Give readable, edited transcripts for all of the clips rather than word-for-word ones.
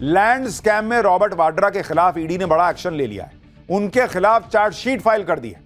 Land scam में Robert Vadra के खिलाफ ईडी ने बड़ा एक्शन ले लिया है। उनके खिलाफ चार्जशीट फाइल कर दी है।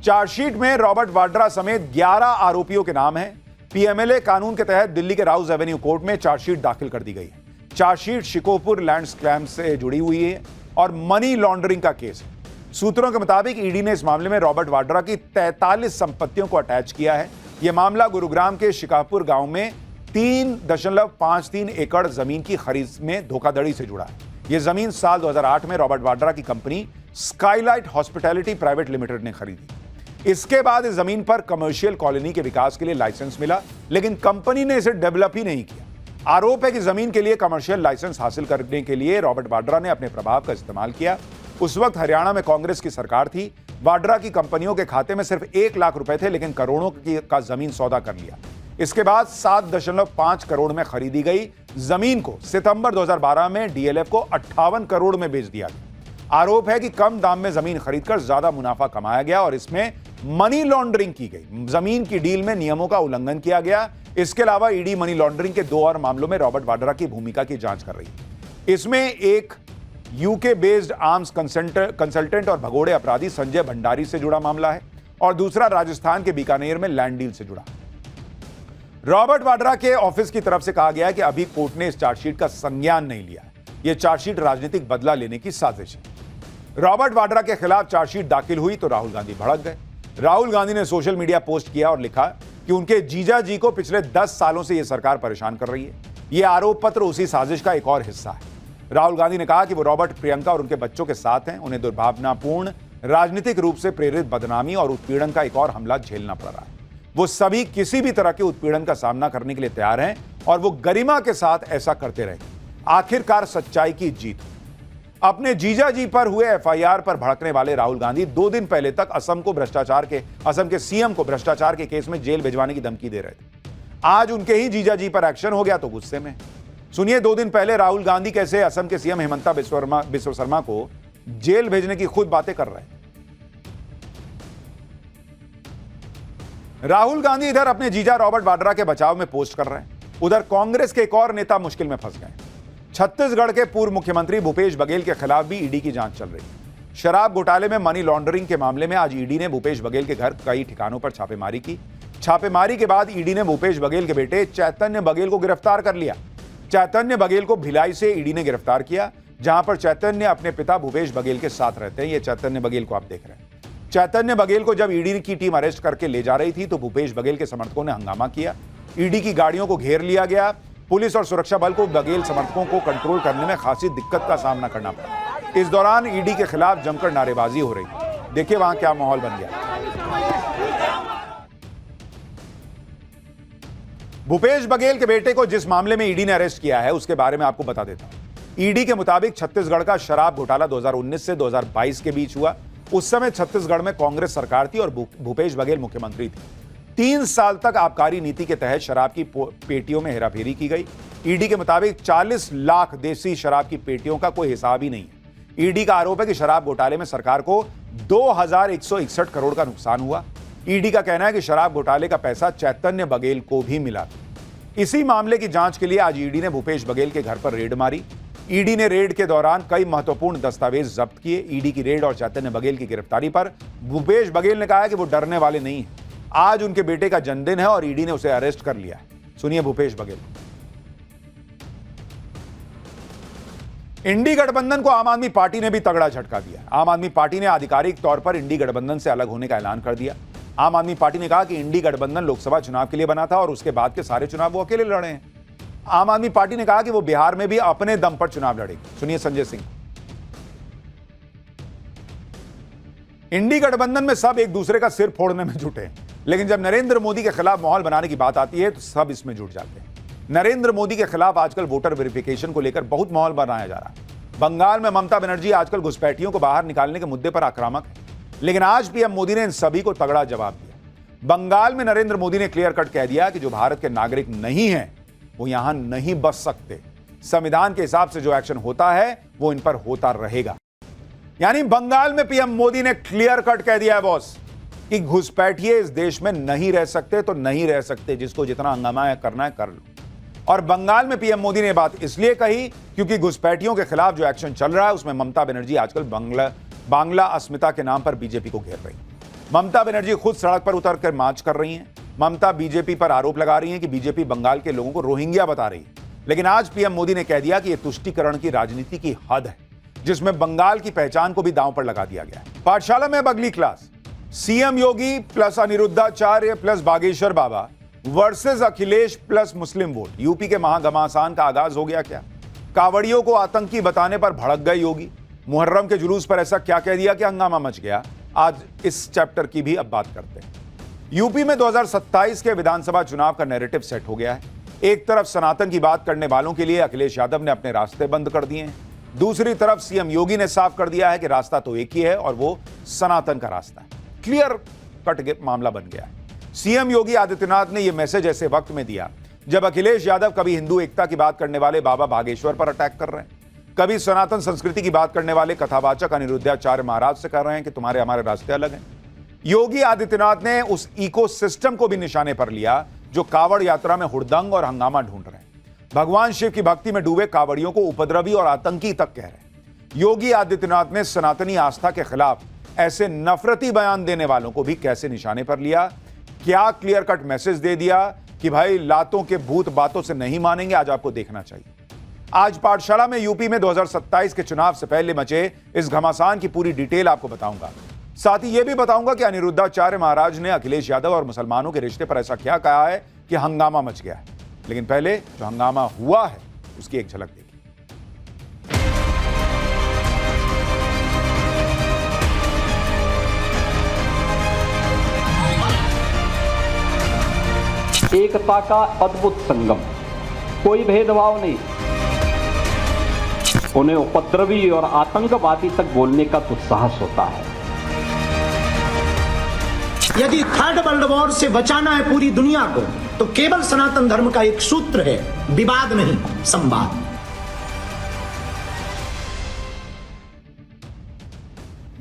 चार्जशीट में रॉबर्ट वाड्रा समेत 11 आरोपियों के नाम हैं। पीएमएलए कानून के तहत दिल्ली के राउज एवेन्यू कोर्ट में चार्जशीट दाखिल कर दी गई है। चार्जशीट शिकोपुर लैंड स्कैम से जुड़ी हुई है और मनी लॉन्ड्रिंग का केस है। सूत्रों के मुताबिक ईडी ने इस मामले में रॉबर्ट वाड्रा की 43 संपत्तियों को अटैच किया है। यह मामला गुरुग्राम के शिकापुर गांव में 3.53 एकड़ जमीन की खरीद में धोखाधड़ी से जुड़ा है। यह जमीन साल 2008 में रॉबर्ट वाड्रा की company Skylight hospitality private limited ने खरीदी। इसके बाद इस जमीन पर कमर्शियल कॉलोनी के विकास के लिए लाइसेंस मिला, लेकिन कंपनी ने इसे डेवलप ही नहीं किया। आरोप है कि जमीन के लिए कमर्शियल लाइसेंस हासिल करने के लिए रॉबर्ट वाड्रा ने अपने प्रभाव का इस्तेमाल किया। उस वक्त हरियाणा में कांग्रेस की सरकार थी। वाड्रा की कंपनियों के खाते में सिर्फ 1 लाख रुपए थे, लेकिन करोड़ों का जमीन सौदा कर लिया। इसके बाद 7.5 करोड़ में खरीदी गई जमीन को सितंबर 2012 में डीएलएफ को 58 करोड़ में बेच दिया गया। आरोप है कि कम दाम में जमीन खरीदकर ज्यादा मुनाफा कमाया गया और इसमें मनी लॉन्ड्रिंग की गई। जमीन की डील में नियमों का उल्लंघन किया गया। इसके अलावा ईडी मनी लॉन्ड्रिंग के 2 और मामलों में रॉबर्ट वाड्रा की भूमिका की जांच कर रही है। इसमें एक यूके बेस्ड आर्म्स कंसल्टेंट और भगोड़े अपराधी संजय भंडारी से जुड़ा मामला है और दूसरा राजस्थान के बीकानेर में लैंड डील से जुड़ा। रॉबर्ट वाड्रा के ऑफिस की तरफ से कहा गया है कि अभी कोर्ट ने इस चार्जशीट का संज्ञान नहीं लिया है। यह चार्जशीट राजनीतिक बदला लेने की साजिश है। रॉबर्ट वाड्रा के खिलाफ चार्जशीट दाखिल हुई तो राहुल गांधी भड़क गए। राहुल गांधी ने सोशल मीडिया पोस्ट किया और लिखा कि उनके जीजा जी को पिछले 10 सालों से यह सरकार परेशान कर रही है। यह आरोप पत्र उसी साजिश का एक और हिस्सा है। राहुल गांधी ने कहा कि वो रॉबर्ट, प्रियंका और उनके बच्चों के साथ हैं। उन्हें दुर्भावनापूर्ण, राजनीतिक रूप से प्रेरित बदनामी और उत्पीड़न का एक और हमला झेलना पड़ रहा है। वो सभी किसी भी तरह के उत्पीड़न का सामना करने के लिए तैयार हैं और वो गरिमा के साथ ऐसा करते रहेंगे। आखिरकार सच्चाई की जीत। अपने जीजा जी पर हुए एफआईआर पर भड़कने वाले राहुल गांधी 2 दिन पहले तक असम के सीएम को भ्रष्टाचार के केस में जेल भिजवाने की धमकी दे रहे थे। आज उनके ही जीजा जी पर एक्शन हो गया तो गुस्से में। सुनिए 2 दिन पहले राहुल गांधी कैसे असम के सीएम हेमंता बिस्वा शर्मा को जेल भेजने की खुद बातें कर रहे हैं। राहुल गांधी इधर अपने जीजा रॉबर्ट वाड्रा के बचाव में पोस्ट कर रहे हैं, उधर कांग्रेस के एक और नेता मुश्किल में फंस गए। छत्तीसगढ़ के पूर्व मुख्यमंत्री भूपेश बघेल के खिलाफ भी ईडी की जांच चल रही है। शराब घोटाले में मनी लॉन्ड्रिंग के मामले में आज ईडी ने भूपेश बघेल के घर कई ठिकानों पर छापेमारी की। छापेमारी के बाद ईडी ने भूपेश बघेल के बेटे चैतन्य बघेल को गिरफ्तार कर लिया। चैतन्य बघेल को भिलाई से ईडी ने गिरफ्तार किया, जहां पर चैतन्य अपने पिता भूपेश बघेल के साथ रहते हैं। ये चैतन्य बघेल को आप देख रहे हैं। चैतन्य बघेल को जब ईडी की टीम अरेस्ट करके ले जा रही थी तो भूपेश बघेल के समर्थकों ने हंगामा किया। ईडी की गाड़ियों को घेर लिया गया। पुलिस और सुरक्षा बल को बघेल समर्थकों को कंट्रोल करने में खासी दिक्कत का सामना करना पड़ा। इस दौरान ईडी के खिलाफ जमकर नारेबाजी हो रही। देखिए वहां क्या माहौल बन गया। भूपेश बघेल के बेटे को जिस मामले में ईडी ने अरेस्ट किया है उसके बारे में आपको बता देता हूं। ईडी के मुताबिक छत्तीसगढ़ का शराब घोटाला 2019 से 2022 के बीच हुआ। उस समय छत्तीसगढ़ में कांग्रेस सरकार थी और भूपेश बघेल मुख्यमंत्री थे। 3 साल तक आबकारी नीति के तहत शराब की पेटियों में हेराफेरी की गई। ईडी के मुताबिक 40 लाख देसी शराब की पेटियों का कोई हिसाब ही नहीं है। ईडी का आरोप है कि शराब घोटाले में सरकार को 2161 करोड़ का नुकसान हुआ। ईडी का कहना है कि शराब घोटाले का पैसा चैतन्य बघेल को भी मिला। इसी मामले की जांच के लिए आज ईडी ने भूपेश बघेल के घर पर रेड मारी। ईडी ने रेड के दौरान कई महत्वपूर्ण दस्तावेज जब्त किए। ईडी की रेड और चैतन्य बघेल की गिरफ्तारी पर भूपेश बघेल ने कहा है कि वो डरने वाले नहीं हैं। आज उनके बेटे का जन्मदिन है और ईडी ने उसे अरेस्ट कर लिया है। सुनिए भूपेश बघेल। इंडी गठबंधन को आम आदमी पार्टी ने भी तगड़ा झटका दिया। आम आदमी पार्टी ने आधिकारिक तौर पर इंडी गठबंधन से अलग होने का ऐलान कर दिया। आम आदमी पार्टी ने कहा कि इंडी गठबंधन लोकसभा चुनाव के लिए बना था और उसके बाद के सारे चुनाव वो अकेले लड़े हैं। आम आदमी पार्टी ने कहा कि वो बिहार में भी अपने दम पर चुनाव लड़ेगी। सुनिए संजय सिंह। इंडी गठबंधन में सब एक दूसरे का सिर फोड़ने में जुटे हैं, लेकिन जब नरेंद्र मोदी के खिलाफ माहौल बनाने की बात आती है तो सब इसमें जुट जाते हैं। नरेंद्र मोदी के खिलाफ आजकल वोटर वेरिफिकेशन को लेकर बहुत माहौल बनाया जा रहा है। बंगाल में ममता बनर्जी आजकल घुसपैठियों को बाहर निकालने के मुद्दे पर आक्रामक है, लेकिन आज पीएम मोदी ने इन सभी को तगड़ा जवाब दिया। बंगाल में नरेंद्र मोदी ने क्लियर कट कह दिया कि जो भारत के नागरिक नहीं है वो यहां नहीं बस सकते। संविधान के हिसाब से जो एक्शन होता है वो इन पर होता रहेगा। यानी बंगाल में पीएम मोदी ने क्लियर कट कह दिया है बॉस कि घुसपैठिए इस देश में नहीं रह सकते तो नहीं रह सकते, जिसको जितना हंगामा करना है कर लो। और बंगाल में पीएम मोदी ने बात इसलिए कही क्योंकि घुसपैठियों के खिलाफ जो एक्शन चल रहा है उसमें ममता बनर्जी आजकल बांग्ला अस्मिता के नाम पर बीजेपी को घेर रही। ममता बनर्जी खुद सड़क पर उतर कर मार्च कर रही हैं। ममता बीजेपी पर आरोप लगा रही हैं कि बीजेपी बंगाल के लोगों को रोहिंग्या बता रही है। लेकिन आज पीएम मोदी ने कह दिया कि यह तुष्टीकरण की राजनीति की हद है, जिसमें बंगाल की पहचान को भी दांव पर लगा दिया गया है। पाठशाला में अब अगली क्लास, सीएम योगी प्लस अनिरुद्धाचार्य प्लस बागेश्वर बाबा वर्सेस अखिलेश प्लस मुस्लिम वोट। यूपी के महाघमासान का आगाज हो गया क्या? कावड़ियों को आतंकी बताने पर भड़क गए योगी। मुहर्रम के जुलूस पर ऐसा क्या कह दिया कि हंगामा मच गया? आज इस चैप्टर की भी अब बात करते हैं। यूपी में 2027 के विधानसभा चुनाव का नैरेटिव सेट हो गया है। एक तरफ सनातन की बात करने वालों के लिए अखिलेश यादव ने अपने रास्ते बंद कर दिए हैं, दूसरी तरफ सीएम योगी ने साफ कर दिया है कि रास्ता तो एक ही है और वो सनातन का रास्ता है। क्लियर कट मामला बन गया है। सीएम योगी आदित्यनाथ ने यह मैसेज ऐसे वक्त में दिया जब अखिलेश यादव कभी हिंदू एकता की बात करने वाले बाबा बागेश्वर पर अटैक कर रहे हैं, कभी सनातन संस्कृति की बात करने वाले कथावाचक अनिरुद्धाचार्य महाराज से कह रहे हैं कि तुम्हारे हमारे रास्ते अलग हैं। योगी आदित्यनाथ ने उस इकोसिस्टम को भी निशाने पर लिया जो कावड़ यात्रा में हुड़दंग और हंगामा ढूंढ रहे हैं। भगवान शिव की भक्ति में डूबे कावड़ियों को उपद्रवी और आतंकी तक कह रहे हैं। योगी आदित्यनाथ ने सनातनी आस्था के खिलाफ ऐसे नफरती बयान देने वालों को भी कैसे निशाने पर लिया, क्या क्लियर कट मैसेज दे दिया कि भाई लातों के भूत बातों से नहीं मानेंगे। आज आपको देखना चाहिए। आज पाठशाला में यूपी में 2027 के चुनाव से पहले मचे इस घमासान की पूरी डिटेल आपको बताऊंगा। साथ ही यह भी बताऊंगा कि अनिरुद्धाचार्य महाराज ने अखिलेश यादव और मुसलमानों के रिश्ते पर ऐसा क्या कहा है कि हंगामा मच गया है। लेकिन पहले जो हंगामा हुआ है उसकी एक झलक देखिए। एकता का अद्भुत संगम, कोई भेदभाव नहीं। उन्हें उपद्रवी और आतंकवादी तक बोलने का दुस्साहस होता है। यदि थर्ड वर्ल्ड वॉर से बचाना है पूरी दुनिया को तो केवल सनातन धर्म का एक सूत्र है, विवाद नहीं, संवाद।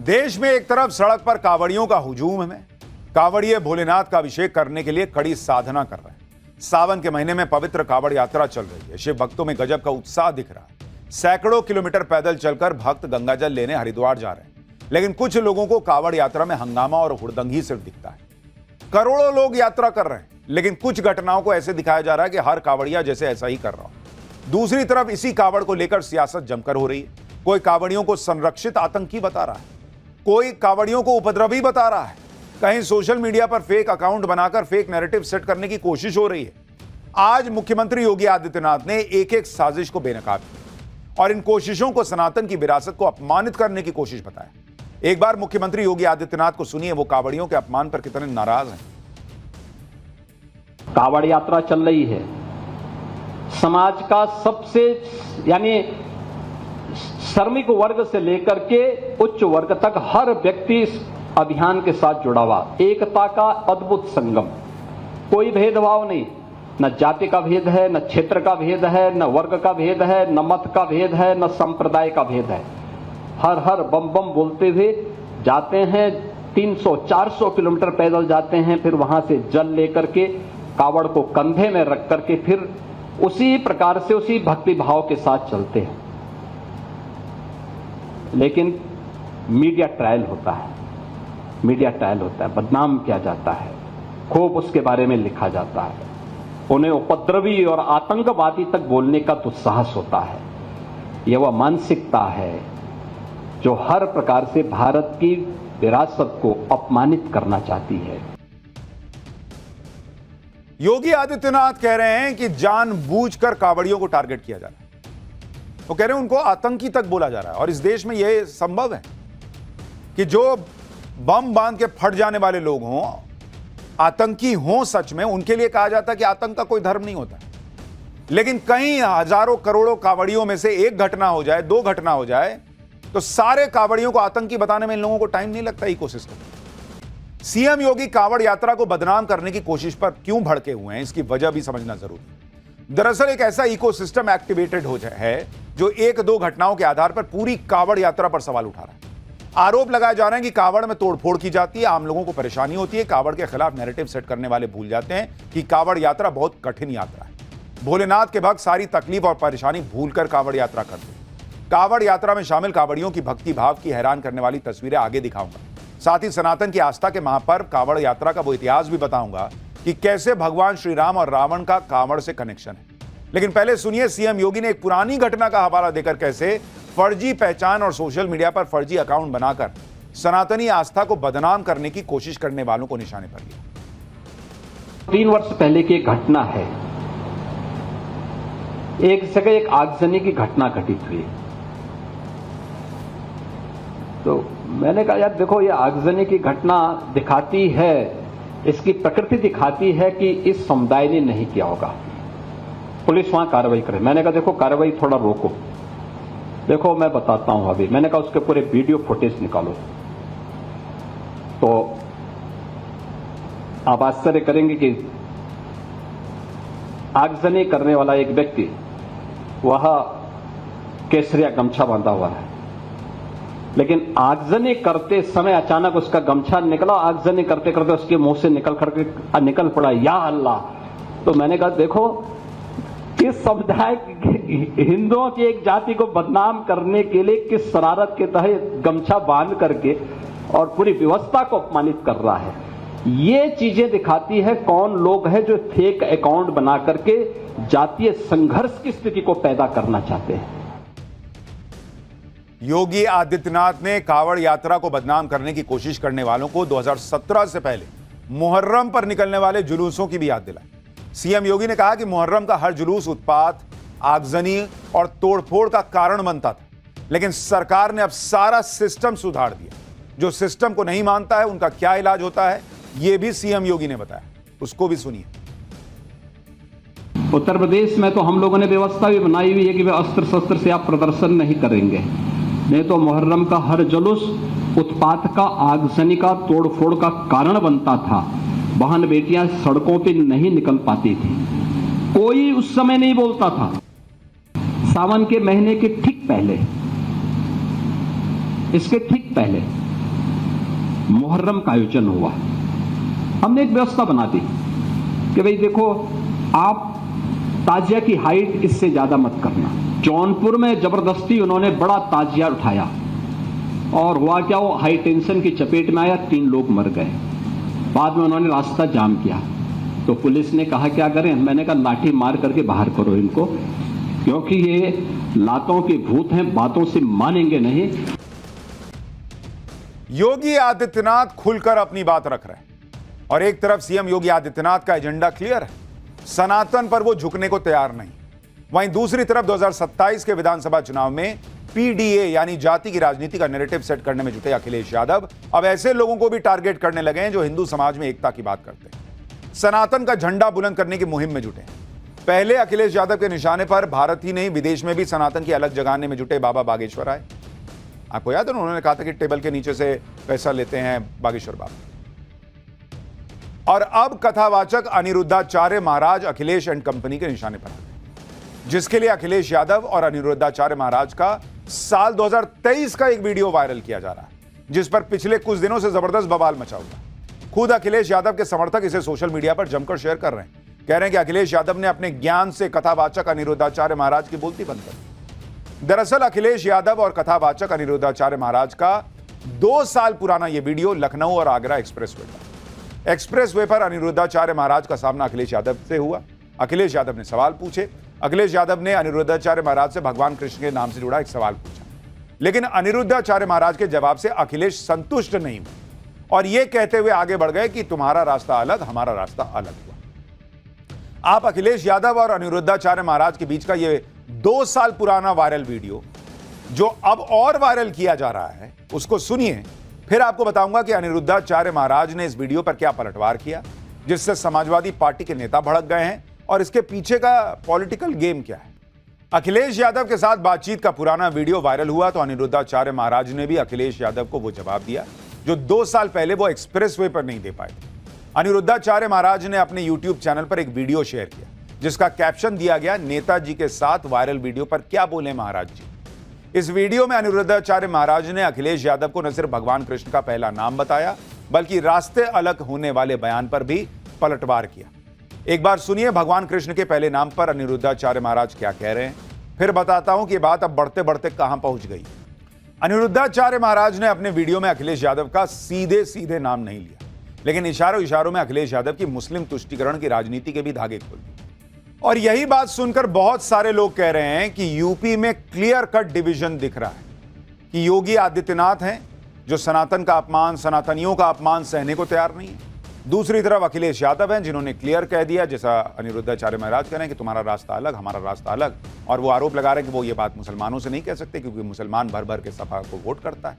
देश में एक तरफ सड़क पर कावड़ियों का हुजूम है। कावड़िए भोलेनाथ का अभिषेक करने के लिए कड़ी साधना कर रहे हैं। सावन के महीने में पवित्र कावड़ यात्रा चल रही है। शिव भक्तों में गजब का उत्साह दिख रहा है। सैकड़ों किलोमीटर पैदल चलकर भक्त गंगाजल लेने हरिद्वार जा रहे हैं। लेकिन कुछ लोगों को कावड़ यात्रा में हंगामा और हुड़दंगी सिर्फ दिखता है। करोड़ों लोग यात्रा कर रहे हैं, लेकिन कुछ घटनाओं को ऐसे दिखाया जा रहा है कि हर कावड़िया जैसे ऐसा ही कर रहा हो। दूसरी तरफ इसी कावड़ को लेकर सियासत जमकर हो रही है। कोई कावड़ियों को संरक्षित आतंकी बता रहा है, कोई कावड़ियों को उपद्रवी बता रहा है, कहीं सोशल मीडिया पर फेक अकाउंट बनाकर फेक नैरेटिव सेट करने की कोशिश हो रही है। आज मुख्यमंत्री योगी आदित्यनाथ ने एक एक साजिश को बेनकाब किया और इन कोशिशों को सनातन की विरासत को अपमानित करने की कोशिश बताया। एक बार मुख्यमंत्री योगी आदित्यनाथ को सुनिए, वो कावड़ियों के अपमान पर कितने नाराज हैं। कावड़ यात्रा चल रही है। समाज का सबसे यानी श्रमिक वर्ग से लेकर के उच्च वर्ग तक हर व्यक्ति इस अभियान के साथ जुड़ा हुआ। एकता का अद्भुत संगम, कोई भेदभाव नहीं, न जाति का भेद है, न क्षेत्र का भेद है, न वर्ग का भेद है, न मत का भेद है, न संप्रदाय का भेद है। हर हर बम बम बोलते हुए जाते हैं। 300-400 किलोमीटर पैदल जाते हैं, फिर वहां से जल लेकर के कावड़ को कंधे में रख करके फिर उसी प्रकार से उसी भक्ति भाव के साथ चलते हैं। लेकिन मीडिया ट्रायल होता है, मीडिया ट्रायल होता है, बदनाम किया जाता है, खूब उसके बारे में लिखा जाता है। उन्हें उपद्रवी और आतंकवादी तक बोलने का दुस्साहस होता है। यह वह मानसिकता है जो हर प्रकार से भारत की विरासत को अपमानित करना चाहती है। योगी आदित्यनाथ कह रहे हैं कि जानबूझकर कावड़ियों को टारगेट किया जा रहा है। वो कह रहे हैं उनको आतंकी तक बोला जा रहा है। और इस देश में यह संभव है कि जो बम बांध के फट जाने वाले लोग हों, आतंकी हों सच में, उनके लिए कहा जाता है कि आतंक का कोई धर्म नहीं होता। लेकिन कहीं हजारों करोड़ों कावड़ियों में से एक घटना हो जाए, दो घटना हो जाए, तो सारे कावड़ियों को आतंकी बताने में इन लोगों को टाइम नहीं लगता। इकोसिस्टम। सीएम योगी कावड़ यात्रा को बदनाम करने की कोशिश पर क्यों भड़के हुए हैं, इसकी वजह भी समझना जरूरी है। दरअसल एक ऐसा इकोसिस्टम एक्टिवेटेड हो है जो एक दो घटनाओं के आधार पर पूरी कावड़ यात्रा पर सवाल उठा रहा है। आरोप लगाए जा रहे हैं कि कावड़ में तोड़फोड़ की जाती है, आम लोगों को परेशानी होती है। कावड़ के खिलाफ नैरेटिव सेट करने वाले भूल जाते हैं कि कावड़ यात्रा बहुत कठिन यात्रा है। भोलेनाथ के भक्त सारी तकलीफ और परेशानी भूलकर कांवड़ यात्रा करते हैं। कांवड़ यात्रा में शामिल कांवड़ियों की भक्ति भाव की हैरान करने वाली तस्वीरें आगे दिखाऊंगा। साथ ही सनातन की आस्था के महापर्व कांवड़ यात्रा का वो इतिहास भी बताऊंगा कि कैसे भगवान श्री राम और रावण का कांवड़ से कनेक्शन है। लेकिन पहले सुनिए सीएम योगी ने एक पुरानी घटना का हवाला देकर कैसे फर्जी पहचान और सोशल मीडिया पर फर्जी अकाउंट बनाकर सनातनी आस्था को बदनाम करने की कोशिश करने वालों को निशाने पर लिया। 3 वर्ष पहले की एक घटना है। एक जगह एक आगजनी की घटना घटित हुई, तो मैंने कहा यार देखो, ये आगजनी की घटना दिखाती है, इसकी प्रकृति दिखाती है कि इस समुदाय ने नहीं किया होगा, पुलिस वहां कार्रवाई करे। मैंने कहा देखो कार्रवाई थोड़ा रोको, देखो मैं बताता हूं अभी। मैंने कहा उसके पूरे वीडियो फुटेज निकालो। तो आप आश्चर्य करेंगे कि आगजनी करने वाला एक व्यक्ति वह केसरिया गमछा बांधा हुआ है, लेकिन आगजनी करते समय अचानक उसका गमछा निकला, आगजनी करते करते उसके मुंह से निकल पड़ा या अल्लाह। तो मैंने कहा देखो, इस समुदाय हिंदुओं की एक जाति को बदनाम करने के लिए किस शरारत के तहत गमछा बांध करके और पूरी व्यवस्था को अपमानित कर रहा है। ये चीजें दिखाती है कौन लोग हैं जो फेक अकाउंट बना करके जातीय संघर्ष की स्थिति को पैदा करना चाहते हैं। योगी आदित्यनाथ ने कांवड़ यात्रा को बदनाम करने की कोशिश करने वालों को 2017 से पहले मुहर्रम पर निकलने वाले जुलूसों की भी याद दिलाई। सीएम योगी ने कहा कि मुहर्रम का हर जुलूस उत्पात, आगजनी और तोड़फोड़ का कारण बनता था, लेकिन सरकार ने अब सारा सिस्टम सुधार दिया। जो सिस्टम को नहीं मानता है उनका क्या इलाज होता है, यह भी सीएम योगी ने बताया, उसको भी सुनिए। उत्तर प्रदेश में तो हम लोगों ने व्यवस्था भी बनाई हुई है कि वे अस्त्र शस्त्र से आप प्रदर्शन नहीं करेंगे, नहीं तो मुहर्रम का हर जुलूस उत्पात का, आगजनी का, तोड़फोड़ का कारण बनता था। बहन बेटियां सड़कों पे नहीं निकल पाती थी, कोई उस समय नहीं बोलता था। सावन के महीने के ठीक पहले, इसके ठीक पहले मुहर्रम का आयोजन हुआ। हमने एक व्यवस्था बना दी कि भाई देखो, आप ताजिया की हाइट इससे ज्यादा मत करना। जौनपुर में जबरदस्ती उन्होंने बड़ा ताजिया उठाया और हुआ क्या, वो हाई टेंशन की चपेट में आया, 3 लोग मर गए। बाद में उन्होंने रास्ता जाम किया, तो पुलिस ने कहा क्या करें। मैंने कहा लाठी मार करके बाहर करो इनको, क्योंकि ये लातों के भूत हैं, बातों से मानेंगे नहीं। योगी आदित्यनाथ खुलकर अपनी बात रख रहे हैं और एक तरफ सीएम योगी आदित्यनाथ का एजेंडा क्लियर है, सनातन पर वो झुकने को तैयार नहीं। वहीं दूसरी तरफ 2027 के विधानसभा चुनाव में पीडीए यानी जाति की राजनीति का नैरेटिव सेट करने में जुटे अखिलेश यादव अब ऐसे लोगों को भी टारगेट करने लगे हैं जो हिंदू समाज में एकता की बात करते हैं, सनातन का झंडा बुलंद करने की मुहिम में जुटे हैं। पहले अखिलेश यादव के निशाने पर भारत ही नहीं विदेश में भी सनातन की अलग जगाने में जुटे बाबा बागेश्वर आए। आपको याद है उन्होंने कहा था कि टेबल के नीचे से पैसा लेते हैं बागेश्वर बाबा। और अब कथावाचक अनिरुद्धाचार्य महाराज अखिलेश एंड कंपनी के निशाने पर आ गए, जिसके लिए अखिलेश यादव और अनिरुद्धाचार्य महाराज का साल 2023 का एक वीडियो वायरल किया जा रहा है, जिस पर पिछले कुछ दिनों से जबरदस्त बवाल मचा हुआ। खुद अखिलेश यादव के समर्थक इसे सोशल मीडिया पर जमकर शेयर कर रहे हैं, कह रहे हैं कि अखिलेश यादव ने अपने ज्ञान से कथावाचक अनिरुद्धाचार्य महाराज की बोलती बंद कर दी। दरअसल अखिलेश यादव और कथावाचक अनिरुद्धाचार्य महाराज का 2 साल पुराना यह वीडियो लखनऊ और आगरा एक्सप्रेसवे पर अनिरुद्धाचार्य महाराज का सामना अखिलेश यादव से हुआ। अखिलेश यादव ने सवाल पूछे। अखिलेश यादव ने अनिरुद्धाचार्य महाराज से भगवान कृष्ण के नाम से जुड़ा एक सवाल पूछा, लेकिन अनिरुद्धाचार्य महाराज के जवाब से अखिलेश संतुष्ट नहीं हुए और यह कहते हुए आगे बढ़ गए कि तुम्हारा रास्ता अलग, हमारा रास्ता अलग हुआ। आप अखिलेश यादव और अनिरुद्धाचार्य महाराज के बीच का यह 2 साल पुराना वायरल वीडियो जो अब और वायरल किया जा रहा है उसको सुनिए, फिर आपको बताऊंगा कि अनिरुद्धाचार्य महाराज ने इस वीडियो पर क्या पलटवार किया जिससे समाजवादी पार्टी के नेता भड़क गए हैं और इसके पीछे का पॉलिटिकल गेम क्या है। अखिलेश यादव के साथ बातचीत का पुराना वीडियो वायरल हुआ तो अनिरुद्धाचार्य महाराज ने भी अखिलेश यादव को वो जवाब दिया जो 2 साल पहले वो एक्सप्रेसवे पर नहीं दे पाए थे। अनिरुद्धाचार्य महाराज ने अपने यूट्यूब चैनल पर एक वीडियो शेयर किया जिसका कैप्शन दिया गया, नेताजी के साथ वायरल वीडियो पर क्या बोले महाराज जी। इस वीडियो में अनिरुद्धाचार्य महाराज ने अखिलेश यादव को न सिर्फ भगवान कृष्ण का पहला नाम बताया बल्कि रास्ते अलग होने वाले बयान पर भी पलटवार किया। एक बार सुनिए भगवान कृष्ण के पहले नाम पर अनिरुद्धाचार्य महाराज क्या कह रहे हैं, फिर बताता हूं कि बात अब बढ़ते बढ़ते कहां पहुंच गई। अनिरुद्धाचार्य महाराज ने अपने वीडियो में अखिलेश यादव का सीधे सीधे नाम नहीं लिया, लेकिन इशारों इशारों में अखिलेश यादव की मुस्लिम तुष्टीकरण की राजनीति के भी धागे खोल दिए। और यही बात सुनकर बहुत सारे लोग कह रहे हैं कि यूपी में क्लियर कट डिवीजन दिख रहा है कि योगी आदित्यनाथ हैं जो सनातन का अपमान, सनातनियों का अपमान सहने को तैयार नहीं है। दूसरी तरफ अखिलेश यादव हैं जिन्होंने क्लियर कह दिया, जैसा अनिरुद्धाचार्य महाराज कह रहे हैं कि तुम्हारा रास्ता अलग, हमारा रास्ता अलग। और वो आरोप लगा रहे हैं कि वो ये बात मुसलमानों से नहीं कह सकते क्योंकि मुसलमान भर भर के सपा को वोट करता है।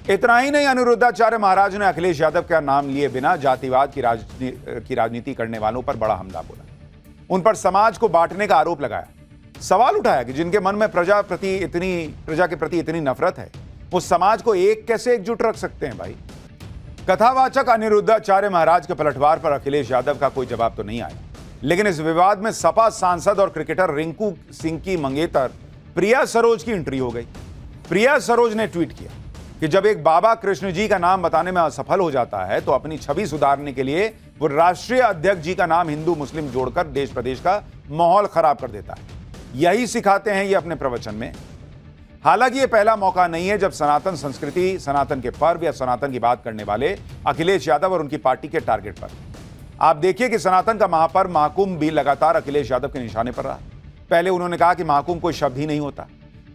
इतना ही नहीं, अनिरुद्धाचार्य महाराज ने अखिलेश यादव का नाम लिए बिना जातिवाद की राजनीति करने वालों पर बड़ा हमला बोला, उन पर समाज को बांटने का आरोप लगाया, सवाल उठाया कि जिनके मन में प्रजा के प्रति इतनी नफरत है वो समाज को कैसे एकजुट रख सकते हैं भाई। कथावाचक अनिरुद्धाचार्य महाराज के पलटवार पर अखिलेश यादव का कोई जवाब तो नहीं आया, लेकिन इस विवाद में सपा सांसद और क्रिकेटर रिंकू सिंह की मंगेतर प्रिया सरोज की एंट्री हो गई। प्रिया सरोज ने ट्वीट किया कि जब एक बाबा कृष्ण जी का नाम बताने में असफल हो जाता है तो अपनी छवि सुधारने के लिए वो राष्ट्रीय अध्यक्ष जी का नाम हिंदू मुस्लिम जोड़कर देश प्रदेश का माहौल खराब कर देता है। यही सिखाते हैं ये अपने प्रवचन में। हालांकि ये पहला मौका नहीं है जब सनातन संस्कृति, सनातन के पर्व या सनातन की बात करने वाले अखिलेश यादव और उनकी पार्टी के टारगेट पर। आप देखिए कि सनातन का महापर्व महाकुंभ भी लगातार अखिलेश यादव के निशाने पर रहा। पहले उन्होंने कहा कि महाकुंभ कोई शब्द ही नहीं होता,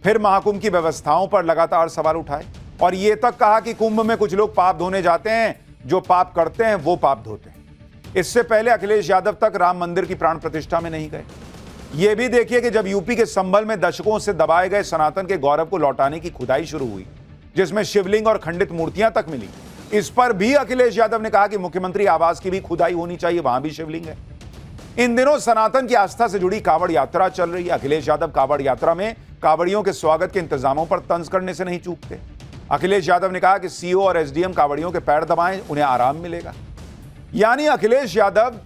फिर महाकुंभ की व्यवस्थाओं पर लगातार सवाल उठाए और ये तक कहा कि कुंभ में कुछ लोग पाप धोने जाते हैं, जो पाप करते हैं वो पाप धोते हैं। इससे पहले अखिलेश यादव तक राम मंदिर की प्राण प्रतिष्ठा में नहीं गए। यह भी देखिए कि जब यूपी के संभल में दशकों से दबाए गए सनातन के गौरव को लौटाने की खुदाई शुरू हुई, जिसमें शिवलिंग और खंडित मूर्तियां तक मिली, इस पर भी अखिलेश यादव ने कहा कि मुख्यमंत्री आवास की भी खुदाई होनी चाहिए, वहां भी शिवलिंग है। इन दिनों सनातन की आस्था से जुड़ी कांवड़ यात्रा चल रही है। अखिलेश यादव कांवड़ यात्रा में कांवड़ियों के स्वागत के इंतजामों पर तंज करने से नहीं चूकते। अखिलेश यादव ने कहा कि सीओ और एसडीएम कांवड़ियों के पैर दबाएं, उन्हें आराम मिलेगा। यानी अखिलेश यादव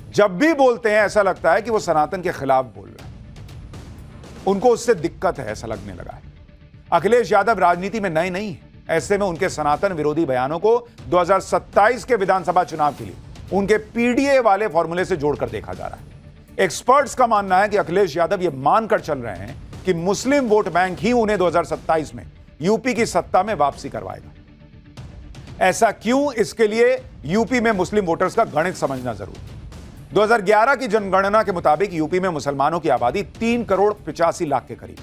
जब भी बोलते हैं ऐसा लगता है कि वो सनातन के खिलाफ बोल रहे हैं, उनको उससे दिक्कत है ऐसा लगने लगा है। अखिलेश यादव राजनीति में नए नहीं है, ऐसे में उनके सनातन विरोधी बयानों को 2027 के विधानसभा चुनाव के लिए उनके पीडीए वाले फॉर्मूले से जोड़कर देखा जा रहा है। एक्सपर्ट्स का मानना है कि अखिलेश यादव ये मानकर चल रहे हैं कि मुस्लिम वोट बैंक ही उन्हें 2027 में यूपी की सत्ता में वापसी करवाएगा। ऐसा क्यों, इसके लिए यूपी में मुस्लिम वोटर्स का गणित समझना जरूरी है। 2011 की जनगणना के मुताबिक यूपी में मुसलमानों की आबादी 3,85,00,000 के करीब,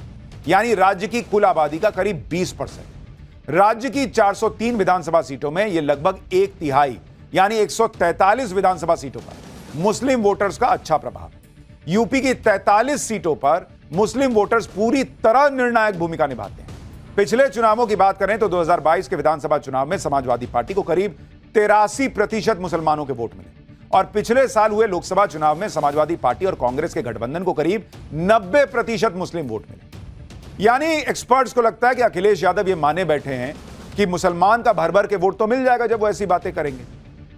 यानी राज्य की कुल आबादी का करीब 20%। राज्य की 403 विधानसभा सीटों में यह लगभग 1/3 यानी 143 विधानसभा सीटों पर मुस्लिम वोटर्स का अच्छा प्रभाव है। यूपी की 43 सीटों पर मुस्लिम वोटर्स पूरी तरह निर्णायक भूमिका निभाते हैं। पिछले चुनावों की बात करें तो 2022 के विधानसभा चुनाव में समाजवादी पार्टी को करीब 83% मुसलमानों के वोट मिले और पिछले साल हुए लोकसभा चुनाव में समाजवादी पार्टी और कांग्रेस के गठबंधन को करीब 90% मुस्लिम वोट मिले। यानी एक्सपर्ट्स को लगता है कि अखिलेश यादव ये माने बैठे हैं कि मुसलमान का भर भर के वोट तो मिल जाएगा जब वो ऐसी बातें करेंगे,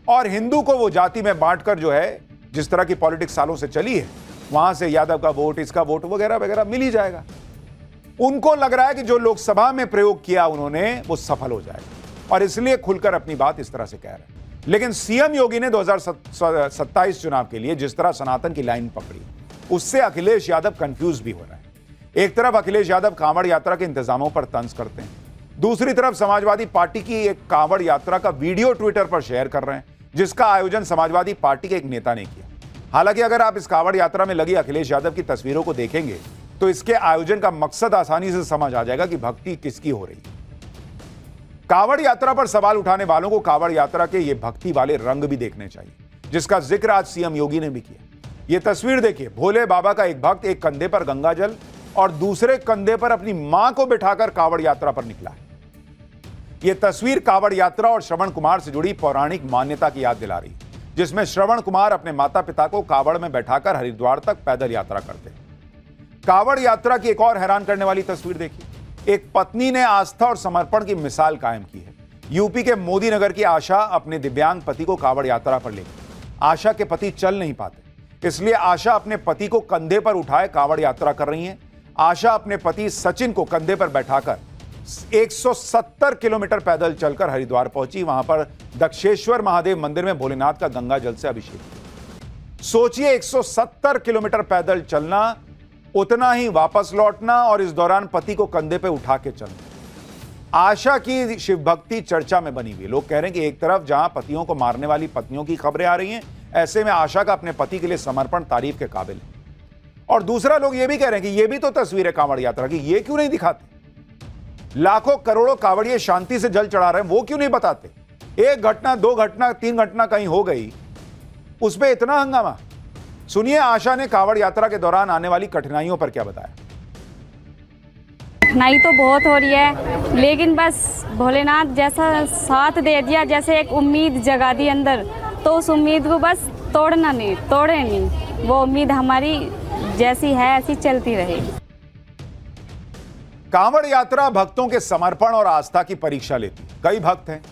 और हिंदू को वो जाति में बांटकर जो है जिस तरह की पॉलिटिक्स सालों से चली है, वहां से यादव का वोट, इसका वोट वगैरह वगैरह मिल ही जाएगा। उनको लग रहा है कि जो लोकसभा में प्रयोग किया उन्होंने वो सफल हो जाएगा और इसलिए खुलकर अपनी बात इस तरह से कह रहे हैं। लेकिन सीएम योगी ने 2027 चुनाव के लिए जिस तरह सनातन की लाइन पकड़ी, उससे अखिलेश यादव कंफ्यूज भी हो रहा है। एक तरफ अखिलेश यादव कांवड़ यात्रा के इंतजामों पर तंज करते हैं, दूसरी तरफ समाजवादी पार्टी की एक कांवड़ यात्रा का वीडियो ट्विटर पर शेयर कर रहे हैं, जिसका आयोजन समाजवादी पार्टी के एक नेता ने किया। हालांकि अगर आप इस कांवड़ यात्रा में लगी अखिलेश यादव की तस्वीरों को देखेंगे तो इसके आयोजन का मकसद आसानी से समझ आ जाएगा कि भक्ति किसकी हो रही है। कांवड़ यात्रा पर सवाल उठाने वालों को कांवड़ यात्रा के ये भक्ति वाले रंग भी देखने चाहिए, जिसका जिक्र आज सीएम योगी ने भी किया। ये तस्वीर देखिए, भोले बाबा का एक भक्त एक कंधे पर गंगा जल और दूसरे कंधे पर अपनी मां को बिठाकर कांवड़ यात्रा पर निकला है। यह तस्वीर कांवड़ यात्रा और श्रवण कुमार से जुड़ी पौराणिक मान्यता की याद दिला रही है, जिसमें श्रवण कुमार अपने माता पिता को कांवड़ में बैठाकर हरिद्वार तक पैदल यात्रा करते हैं। कांवड़ यात्रा की एक और हैरान करने वाली तस्वीर देखिए, एक पत्नी ने आस्था और समर्पण की मिसाल कायम की है। यूपी के मोदी नगर की आशा अपने दिव्यांग पति को कांवड़ यात्रा पर ले गई। आशा के पति चल नहीं पाते, इसलिए आशा अपने पति को कंधे पर उठाए कांवड़ यात्रा कर रही हैं। आशा अपने पति सचिन को कंधे पर बैठाकर 170 किलोमीटर पैदल चलकर हरिद्वार पहुंची। वहां पर दक्षेश्वर महादेव मंदिर में भोलेनाथ का गंगा जल से अभिषेक किया। सोचिए 170 किलोमीटर पैदल चलना, उतना ही वापस लौटना और इस दौरान पति को कंधे पे उठा के चलना। आशा की शिव भक्ति चर्चा में बनी हुई। लोग कह रहे हैं कि एक तरफ जहां पतियों को मारने वाली पत्नियों की खबरें आ रही हैं, ऐसे में आशा का अपने पति के लिए समर्पण तारीफ के काबिल है। और दूसरा, लोग ये भी कह रहे हैं कि ये भी तो तस्वीर है कांवड़ यात्रा की, ये क्यों नहीं दिखाते? लाखों करोड़ों कांवड़िए शांति से जल चढ़ा रहे हैं, वो क्यों नहीं बताते? एक घटना, 2 घटना, 3 घटना कहीं हो गई, उस पर इतना हंगामा। सुनिए आशा ने कांवड़ यात्रा के दौरान आने वाली कठिनाइयों पर क्या बताया। कठिनाई तो बहुत हो रही है, लेकिन बस भोलेनाथ जैसा साथ दे दिया, जैसे एक उम्मीद जगा दी अंदर, तो उस उम्मीद को बस तोड़े नहीं। वो उम्मीद हमारी जैसी है ऐसी चलती रहे। कांवड़ यात्रा भक्तों के समर्पण और आस्था की परीक्षा लेती है। कई भक्त हैं